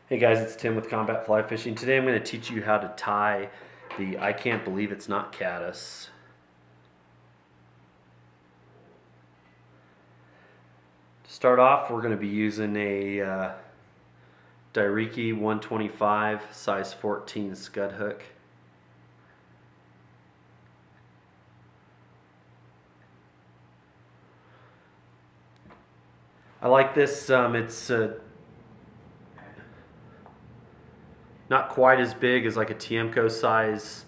Hey guys, it's Tim with Combat Fly Fishing. Today I'm going to teach you how to tie the I Can't Believe It's Not Caddis. To start off, we're going to be using a Dairiki 125 size 14 scud hook. I like this, it's not quite as big as like a Tiemco size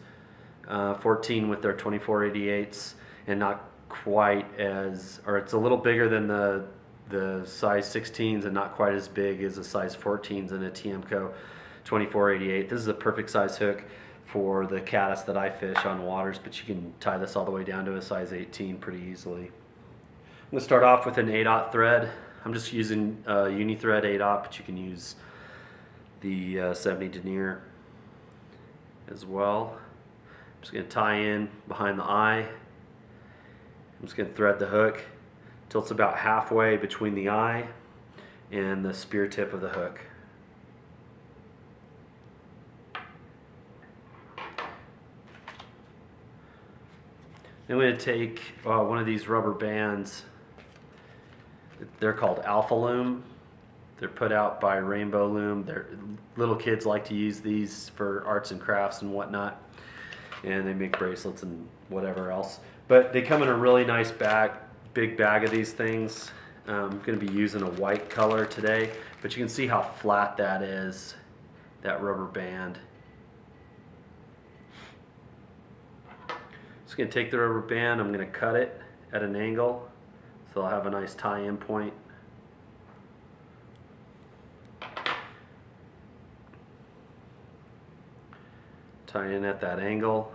14 with their 2488s, and not quite as, or it's a little bigger than the size 16s and not quite as big as the size 14s in a Tiemco 2488. This is a perfect size hook for the caddis that I fish on waters, but you can tie this all the way down to a size 18 pretty easily. I'm going to start off with an 8/0 thread. I'm just using uni thread 8/0, but you can use the 70 denier as well. I'm just going to tie in behind the eye. I'm just going to thread the hook till it's about halfway between the eye and the spear tip of the hook. Then I'm going to take one of these rubber bands. They're called Alpha Loom. They're put out by Rainbow Loom. Little kids like to use these for arts and crafts and whatnot, and they make bracelets and whatever else. But they come in a really nice bag, big bag of these things. I'm going to be using a white color today, but you can see how flat that is, that rubber band. Just going to take the rubber band, I'm going to cut it at an angle so I'll have a nice tie-in point. Tie in at that angle.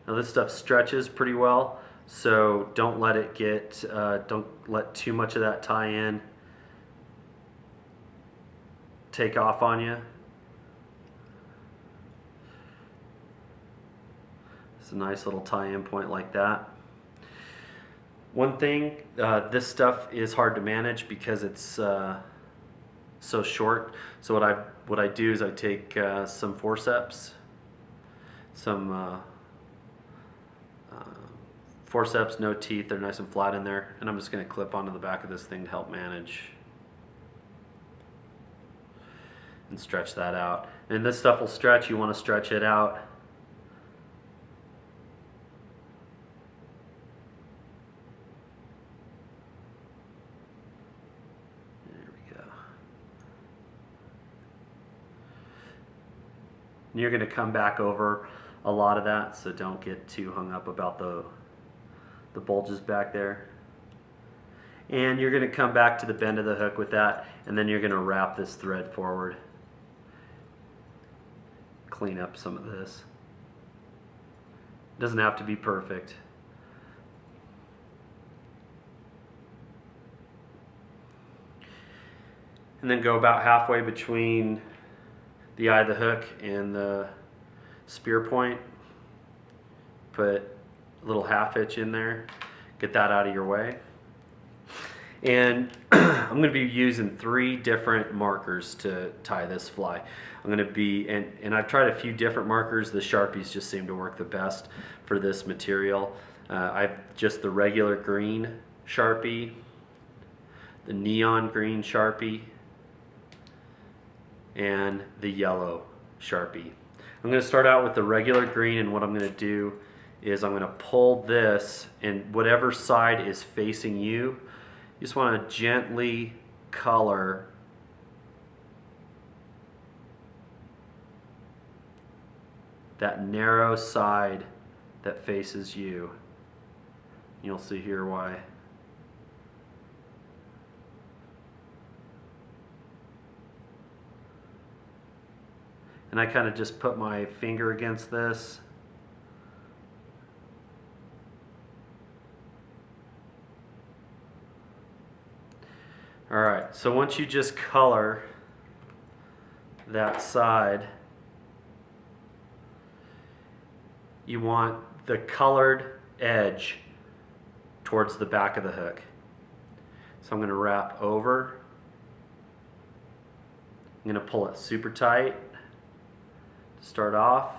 Now this stuff stretches pretty well, so don't let it get, don't let too much of that tie-in take off on you. It's a nice little tie-in point like that. One thing, this stuff is hard to manage because it's so short. So what I do is I take some forceps, forceps, no teeth, they're nice and flat in there, and I'm just going to clip onto the back of this thing to help manage and stretch that out. And this stuff will stretch, you want to stretch it out. And you're going to come back over a lot of that, so don't get too hung up about the bulges back there. And you're going to come back to the bend of the hook with that, and then you're going to wrap this thread forward. Clean up some of this. It doesn't have to be perfect. And then go about halfway between the eye of the hook and the spear point. Put a little half hitch in there, get that out of your way. And I'm going to be using 3 different markers to tie this fly. I'm going to be, and I've tried a few different markers. The Sharpies just seem to work the best for this material. I've just the regular green Sharpie, the neon green Sharpie, and the yellow Sharpie. I'm going to start out with the regular green, and what I'm going to do is I'm going to pull this, and whatever side is facing you, you just want to gently color that narrow side that faces you. You'll see here why. And I kind of just put my finger against this. Alright, so once you just color that side, you want the colored edge towards the back of the hook. So I'm going to wrap over I'm going to pull it super tight to start off.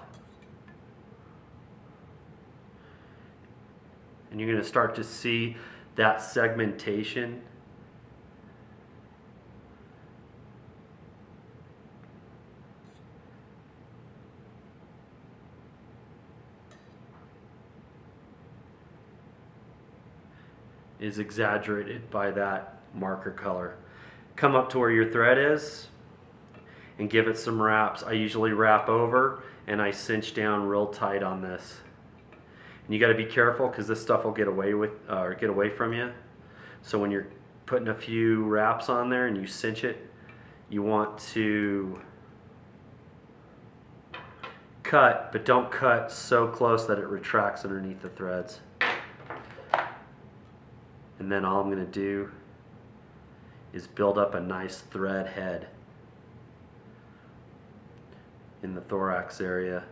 And you're going to start to see that segmentation. Is exaggerated by that marker color. Come up to where your thread is and give it some wraps. I usually wrap over and I cinch down real tight on this. And you got to be careful because this stuff will get away from you. So when you're putting a few wraps on there and you cinch it, you want to cut, but don't cut so close that it retracts underneath the threads. And then all I'm going to do is build up a nice thread head in the thorax area.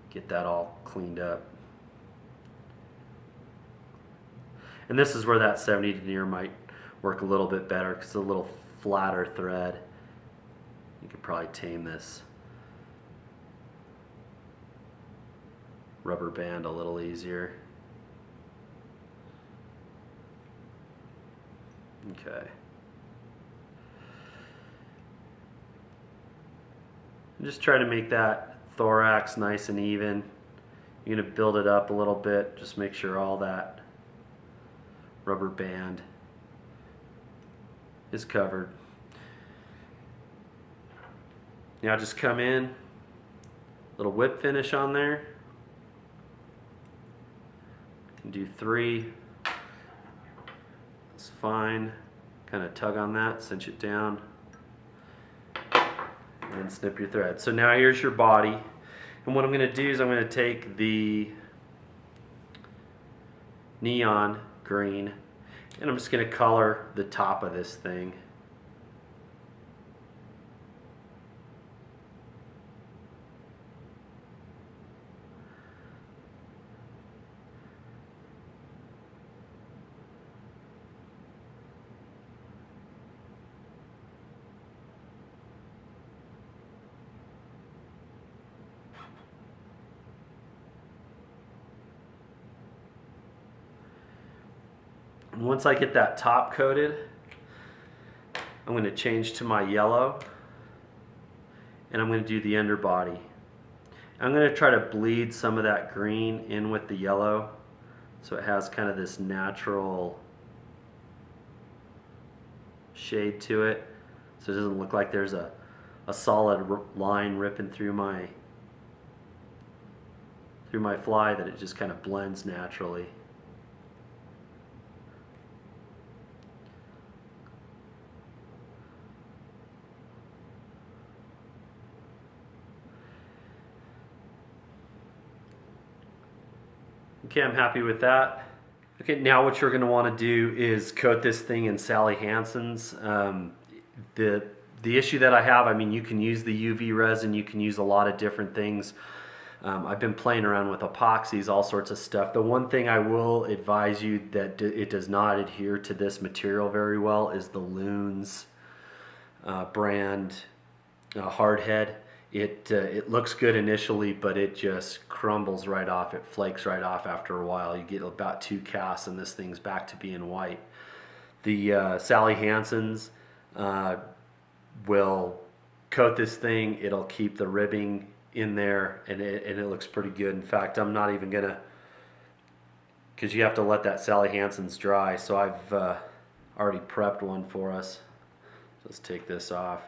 Get that all cleaned up. And this is where that 70 denier might work a little bit better because it's a little flatter thread. You could probably tame this rubber band a little easier. Okay. And just try to make that thorax nice and even. You're going to build it up a little bit. Just make sure all that rubber band is covered. Now just come in, little whip finish on there. And do 3. It's fine. Kind of tug on that, cinch it down, and then snip your thread. So now here's your body. And what I'm going to do is I'm going to take the neon green and I'm just going to color the top of this thing. And once I get that top coated, I'm going to change to my yellow and I'm going to do the underbody. I'm going to try to bleed some of that green in with the yellow so it has kind of this natural shade to it, so it doesn't look like there's a solid line ripping through my fly, that it just kind of blends naturally. Okay, I'm happy with that. Okay, now what you're going to want to do is coat this thing in Sally Hansen's. The issue that I have, I mean, you can use the UV resin, you can use a lot of different things. I've been playing around with epoxies, all sorts of stuff. The one thing I will advise you that it does not adhere to this material very well is the Loons brand hardhead. It looks good initially, but it just crumbles right off. It flakes right off after a while. You get about 2 casts and this thing's back to being white. The Sally Hansen's will coat this thing. It'll keep the ribbing in there, and it looks pretty good. In fact, I'm not even gonna, because you have to let that Sally Hansen's dry. So I've already prepped one for us. So let's take this off.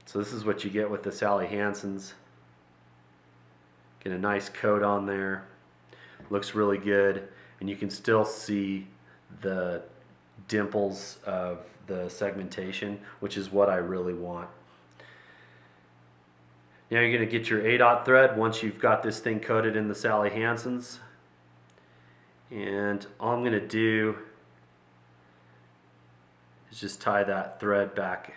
So this is what you get with the Sally Hansen's. Get a nice coat on there. Looks really good, and you can still see the dimples of the segmentation, which is what I really want. Now you're going to get your 8/0 thread once you've got this thing coated in the Sally Hansen's. And all I'm going to do is just tie that thread back.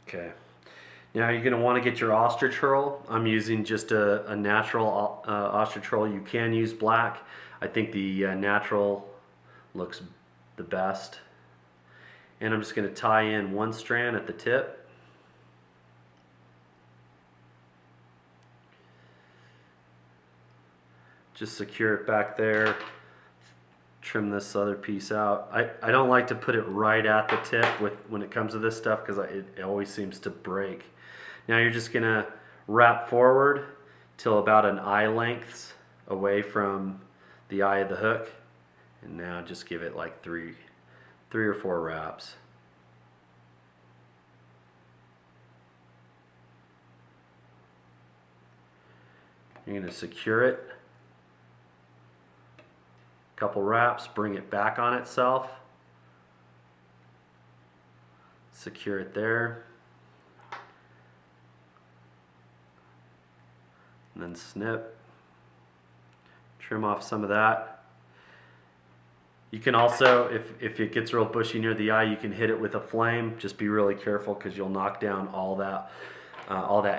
Okay. Now you're going to want to get your ostrich hurl. I'm using just a natural ostrich hurl. You can use black. I think the natural looks the best. And I'm just going to tie in one strand at the tip. Just secure it back there. Trim this other piece out. I don't like to put it right at the tip when it comes to this stuff because it always seems to break. Now you're just going to wrap forward till about an eye length away from the eye of the hook. And now just give it like three or four wraps. You're going to secure it. Couple wraps, bring it back on itself. Secure it there. And then snip. Trim off some of that. You can also, if it gets real bushy near the eye, you can hit it with a flame. Just be really careful because you'll knock down all that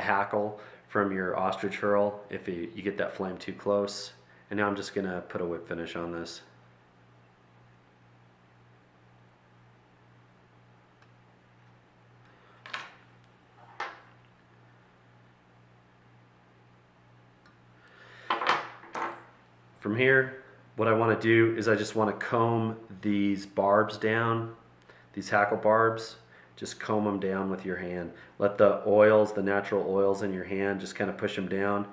hackle from your ostrich hurl if you get that flame too close. And now I'm just going to put a whip finish on this. From here, what I want to do is I just want to comb these barbs down, these hackle barbs. Just comb them down with your hand. Let the oils, the natural oils in your hand, just kind of push them down.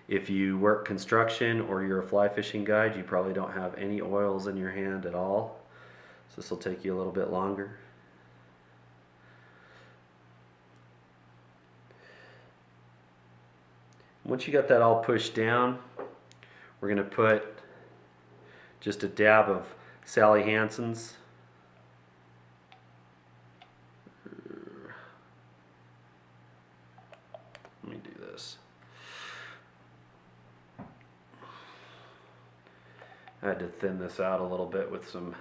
If you work construction or you're a fly fishing guide, you probably don't have any oils in your hand at all. So this will take you a little bit longer. Once you got that all pushed down, we're going to put just a dab of Sally Hansen's. Let me do this. I had to thin this out a little bit with some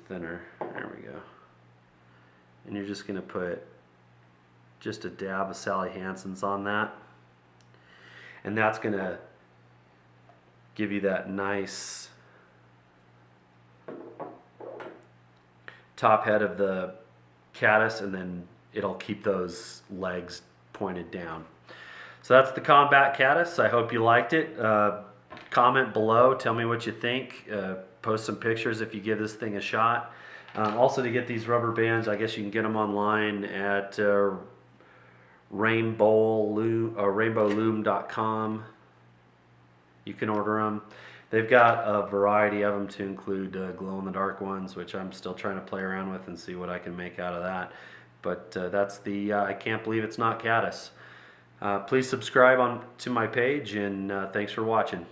thinner. There we go. And you're just going to put just a dab of Sally Hansen's on that. And that's going to give you that nice top head of the caddis, and then it'll keep those legs pointed down. So that's the combat caddis. I hope you liked it. Comment below, tell me what you think. Post some pictures if you give this thing a shot. Also, to get these rubber bands, I guess you can get them online at rainbowloom.com. You can order them. They've got a variety of them to include glow-in-the-dark ones, which I'm still trying to play around with and see what I can make out of that. But that's the I can't believe it's not caddis. Please subscribe to my page, and thanks for watching.